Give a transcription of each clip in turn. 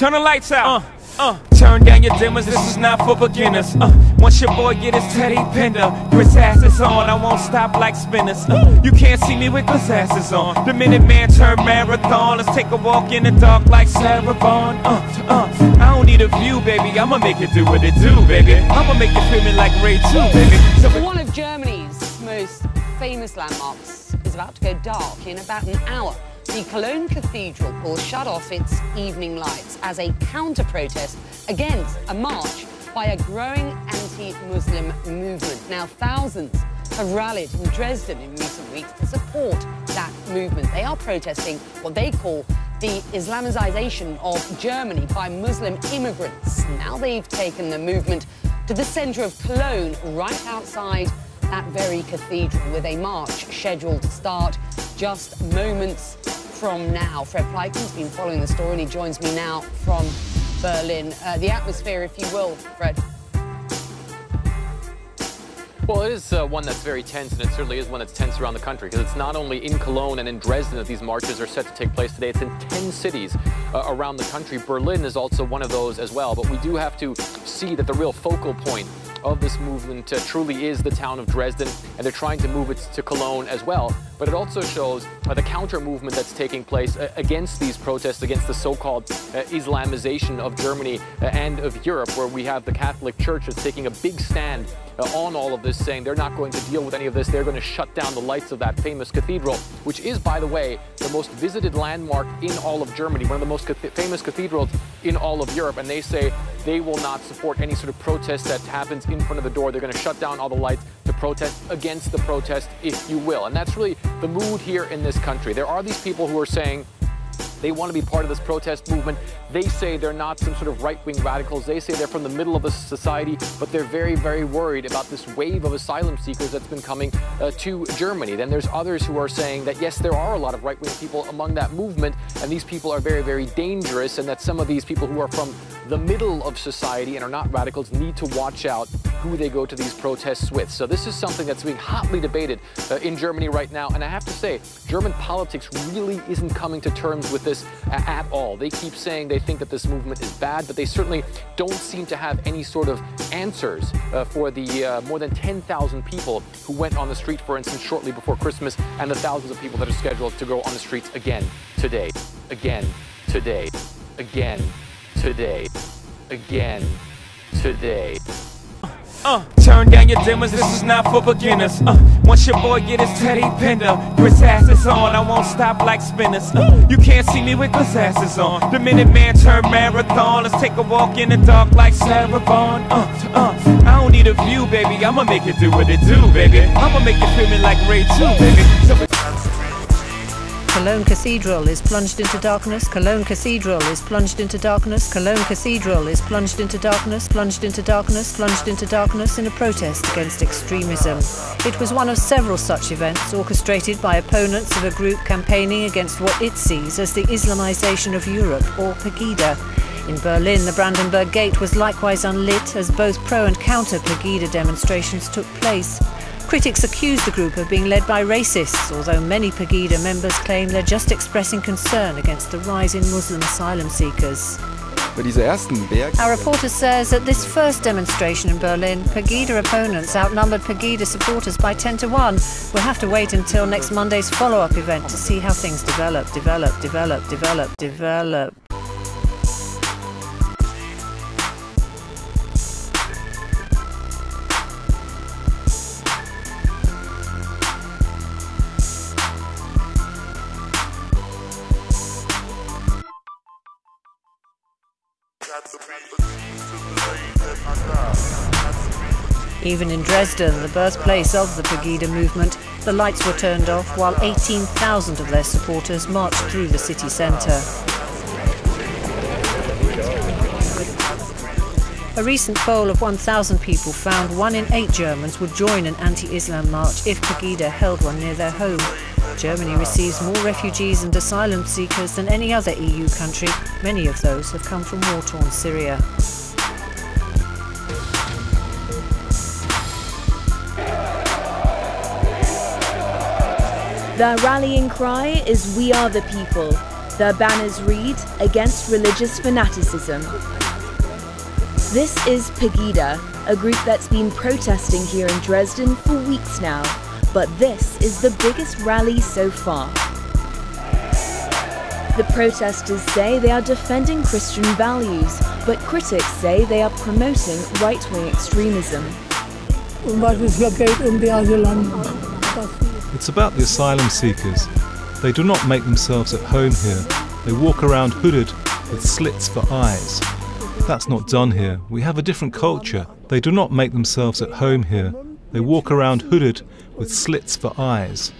Turn the lights out. Turn down your dimmers, this is not for beginners. Once your boy get his teddy pinder, Chris ass is on, I won't stop like spinners. You can't see me with Chris asses on. The minute man turn marathon, let's take a walk in the dark like Sarah Vaughan. I don't need a view, baby, I'ma make it do what it do, baby. I'ma make it feel me like Ray 2, baby. One of Germany's most famous landmarks is about to go dark in about an hour. The Cologne Cathedral will shut off its evening lights as a counter-protest against a march by a growing anti-Muslim movement. Now, thousands have rallied in Dresden in recent weeks to support that movement. They are protesting what they call the Islamization of Germany by Muslim immigrants. Now they've taken the movement to the centre of Cologne, right outside that very cathedral, with a march scheduled to start just moments from now. Fred Pleitman's been following the story and he joins me now from Berlin. The atmosphere, if you will, Fred. Well, it is one that's very tense, and it certainly is one that's tense around the country, because it's not only in Cologne and in Dresden that these marches are set to take place today. It's in 10 cities around the country. Berlin is also one of those as well, but we do have to see that the real focal point of this movement truly is the town of Dresden, and they're trying to move it to Cologne as well. But it also shows the counter-movement that's taking place against these protests, against the so-called Islamization of Germany and of Europe, where we have the Catholic Church that's taking a big stand on all of this, saying they're not going to deal with any of this. They're going to shut down the lights of that famous cathedral, which is, by the way, the most visited landmark in all of Germany, one of the most famous cathedrals in all of Europe. And they say they will not support any sort of protest that happens in front of the door. They're going to shut down all the lights to protest against the protest, if you will. And that's really the mood here in this country. There are these people who are saying they want to be part of this protest movement. They say they're not some sort of right-wing radicals. They say they're from the middle of a society, but they're very, very worried about this wave of asylum seekers that's been coming to Germany. Then there's others who are saying that, yes, there are a lot of right-wing people among that movement, and these people are very, very dangerous, and that some of these people who are from the middle of society and are not radicals need to watch out who they go to these protests with. So this is something that's being hotly debated in Germany right now. And I have to say, German politics really isn't coming to terms with this at all. They keep saying they think that this movement is bad, but they certainly don't seem to have any sort of answers for the more than 10,000 people who went on the street, for instance, shortly before Christmas, and the thousands of people that are scheduled to go on the streets again today, again today, again today, again today. Turn down your dimmers, this is not for beginners. Once your boy get his teddy pinder, Chris ass is on, I won't stop like spinners. You can't see me with Chris asses on. The minute man turn marathon, let's take a walk in the dark like Sarah Vaughan. I don't need a view, baby, I'ma make it do what it do, baby. I'ma make it feel me like Ray 2, baby. Cologne Cathedral is plunged into darkness. Cologne Cathedral is plunged into darkness. Cologne Cathedral is plunged into darkness, plunged into darkness, plunged into darkness in a protest against extremism. It was one of several such events orchestrated by opponents of a group campaigning against what it sees as the Islamization of Europe, or PEGIDA. In Berlin, the Brandenburg Gate was likewise unlit as both pro and counter PEGIDA demonstrations took place. Critics accuse the group of being led by racists, although many PEGIDA members claim they're just expressing concern against the rise in Muslim asylum seekers. Our reporter says at this first demonstration in Berlin, PEGIDA opponents outnumbered PEGIDA supporters by 10 to 1. We'll have to wait until next Monday's follow-up event to see how things develop. Even in Dresden, the birthplace of the PEGIDA movement, the lights were turned off while 18,000 of their supporters marched through the city centre. A recent poll of 1,000 people found 1 in 8 Germans would join an anti-Islam march if PEGIDA held one near their home. Germany receives more refugees and asylum seekers than any other EU country. Many of those have come from war-torn Syria. The rallying cry is "We are the people." Their banners read, "Against religious fanaticism." This is PEGIDA, a group that's been protesting here in Dresden for weeks now, but this is the biggest rally so far. The protesters say they are defending Christian values, but critics say they are promoting right-wing extremism. It's about the asylum seekers. They do not make themselves at home here. They walk around hooded with slits for eyes. That's not done here. We have a different culture. They do not make themselves at home here. They walk around hooded with slits for eyes.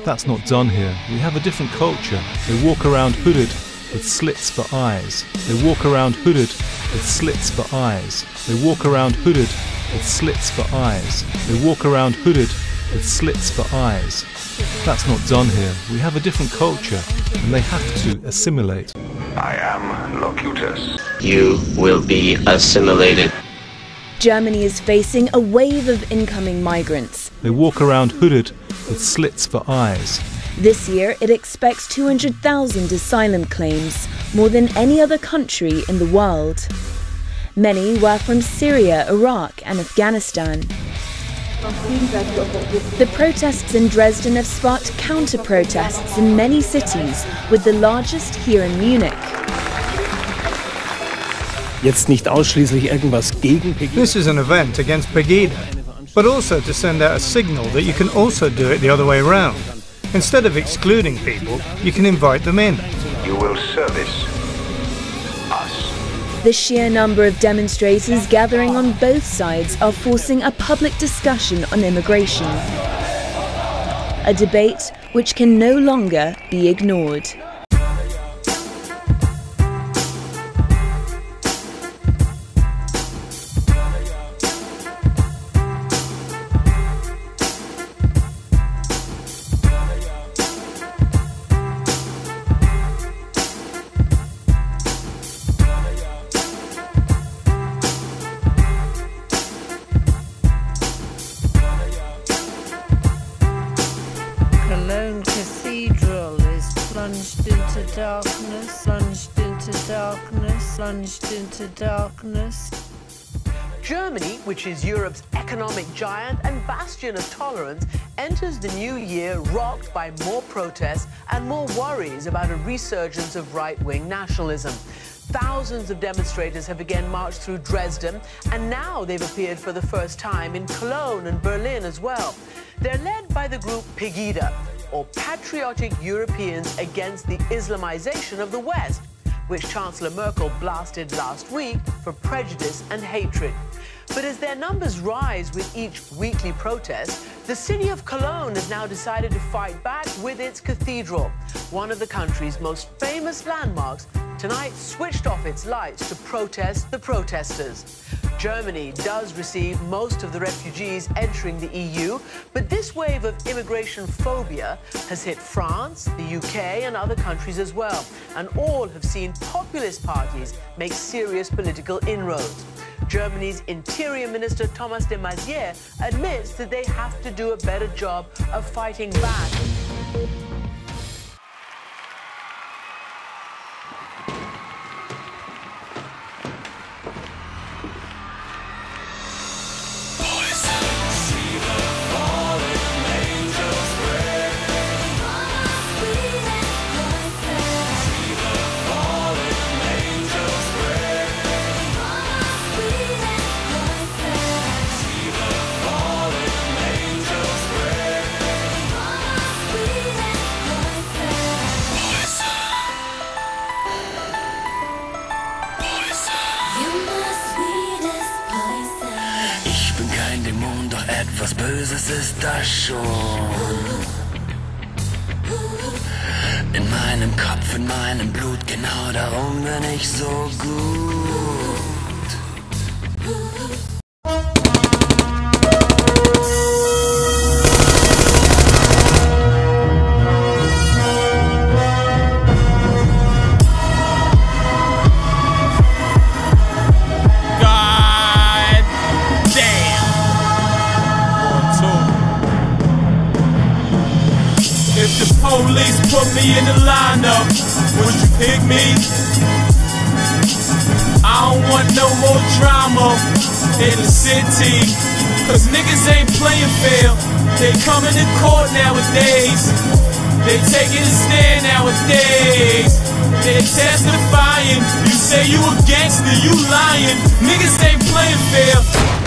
That's not done here. We have a different culture. They walk around hooded with slits for eyes. They walk around hooded with slits for eyes. They walk around hooded with slits for eyes. They walk around hooded with slits for eyes. That's not done here. We have a different culture, and they have to assimilate. I am Locutus. You will be assimilated. Germany is facing a wave of incoming migrants. They walk around hooded with slits for eyes. This year, it expects 200,000 asylum claims, more than any other country in the world. Many were from Syria, Iraq, and Afghanistan. The protests in Dresden have sparked counter-protests in many cities, with the largest here in Munich. Jetzt nicht ausschließlich irgendwas gegen PEGIDA. This is an event against PEGIDA, but also to send out a signal that you can also do it the other way around. Instead of excluding people, you can invite them in. You will service us. The sheer number of demonstrators gathering on both sides are forcing a public discussion on immigration. A debate which can no longer be ignored. Cologne Cathedral is plunged into darkness, plunged into darkness, plunged into darkness. Germany, which is Europe's economic giant and bastion of tolerance, enters the new year rocked by more protests and more worries about a resurgence of right-wing nationalism. Thousands of demonstrators have again marched through Dresden, and now they've appeared for the first time in Cologne and Berlin as well. They're led by the group PEGIDA, or Patriotic Europeans Against the Islamization of the West, which Chancellor Merkel blasted last week for prejudice and hatred. But as their numbers rise with each weekly protest, the city of Cologne has now decided to fight back with its cathedral. One of the country's most famous landmarks tonight switched off its lights to protest the protesters. Germany does receive most of the refugees entering the EU, but this wave of immigration phobia has hit France, the UK, and other countries as well, and all have seen populist parties make serious political inroads. Germany's Interior Minister Thomas de Maizière admits that they have to do a better job of fighting back. Etwas Böses ist das schon. In meinem Kopf, in meinem Blut, genau darum bin ich so gut. Police put me in the lineup. would you pick me? I don't want no more drama in the city, cause niggas ain't playing fair. They coming to court nowadays, they taking a stand nowadays, they testifying. You say you a gangster, you lying. Niggas ain't playing fair.